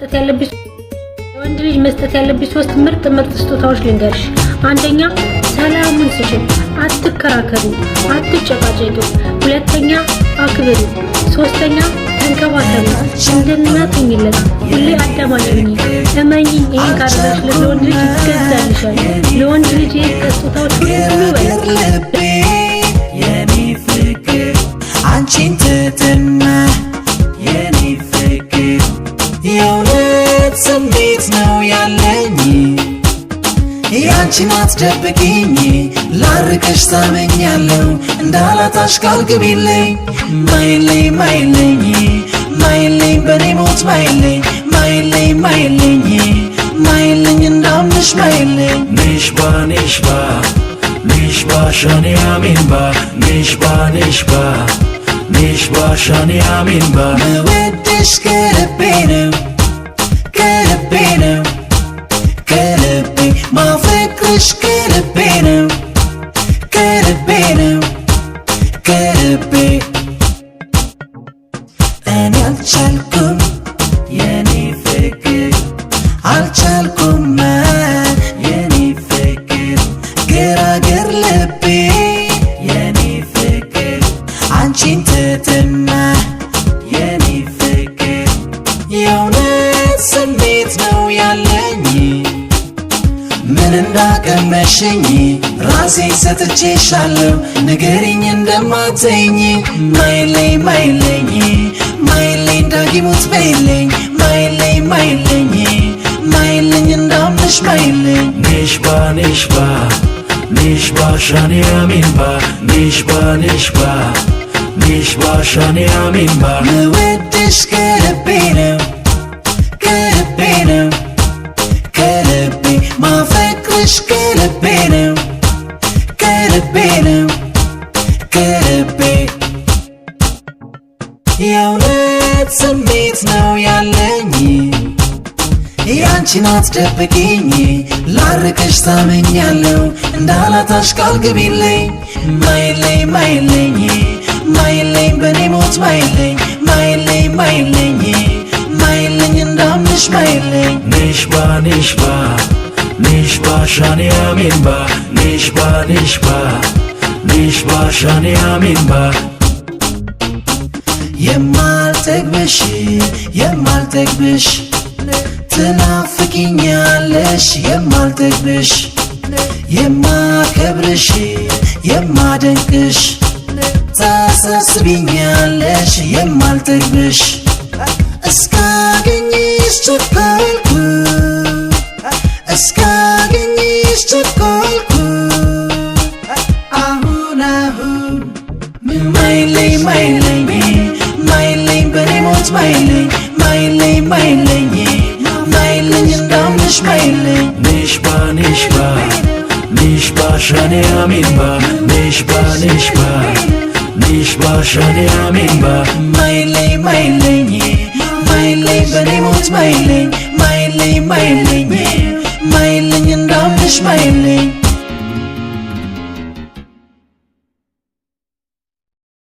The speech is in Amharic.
ያለብሽ ወንድ ልጅ መስጠት ያለብሽ ሶስት ምርጥ ስጦታዎች ልንገርሽ። አንደኛ ሰላሙን ስጪው፣ አትከራከሩ፣ አትጨቃጨቁ። ሁለተኛ አክብሩ። ሶስተኛ ተንከባከቡ። እንድናት የሚለት ሁሌ አዳማጭ ሁኚ። እመኚኝ፣ ይሄን ካደረግሽ ለወንድ ልጅ ይገዛልሻል። ለወንድ ልጅ ስጦታዎች ሁሉ በለብ የኔ ፍቅር አንቺን ትትና የኔ ፍቅር የእውነት ስሜት ነው ያለኝ ያንቺን አትደብቂኝ ላርቅሽ ታመኛለሁ እንዳላጣሽ ቃል ግቢልኝ ማይለኝ ማይለኝ ማይለኝ በኔ ሞት ማይለኝ ማይለኝ ማይለኝ ማይለኝ እንዳምንሽ ማይለኝ نشبا نشبا نشبا شاني آمين با نشبا نشبا نشبا شاني آمين با مودش كلبينو كلبينو كلبي ما فكرش كلبينو كلبينو كلبي أنا ألشالكم ياني فكر ألشالكم ما ياني فكر قراقر لبي ياني فكر عنشين تتنا ياني فكر የእውነት ስሜት ነው ያለኝ ምን እንዳቀመሸኝ ራሴ ሰጥቼሻለሁ ንገሪኝ እንደማትተኝ ማይለኝ ማይለኝ ማይለኝ ዳጊሙት በይለኝ ማይለኝ ማይለኝ ማይለኝ እንዳምንሽ ማይለኝ نشبا نشبا نشبا شاني آمين با نشبا نشبا نشبا شاني آمين با مودش كلبي ነው كلبي ነው كلبي ما فكرش كلبي ነው كلبي ነው كلبي የእውነት ስሜት ነው ያለኝ ያንቺን አትደብቂኝ ላርቅሽ ታመኛለሁ እንዳላጣሽ ቃል ግቢልኝ ማይለኝ ማይለኝ ማይለኝ በኔ ሞት ማይለኝ ማይለኝ ማይለኝ ማይለኝ እንዳምንሽ ማይለኝ نشبا نشبا نشبا شاني آمين با نشبا نشبا نشبا شاني آمين با የማልጠግብሽ የማልጠግብሽ ትናፍቂኛለሽ የማልጠግብሽ የማከብርሽ የማደንቅሽ ታሳስቢኛለሽ የማልጠግብሽ እስካገኝሽ ቸኮልኩ እስካገኝሽ ቸኮልኩ አሁን አሁን ማይለኝ ማይለኝ ማይለኝ በኔ ሞት ማይለኝ ማይለኝ ማይለኝ ማይለኝ እንዳምንሽ ማይለኝ نشبا نشبا نشبا شاني آمين با نشبا نشبا نشبا شاني آمين با ማይለኝ ማይለኝ ማይለኝ በኔ ሞት ማይለኝ ማይለኝ ማይለኝ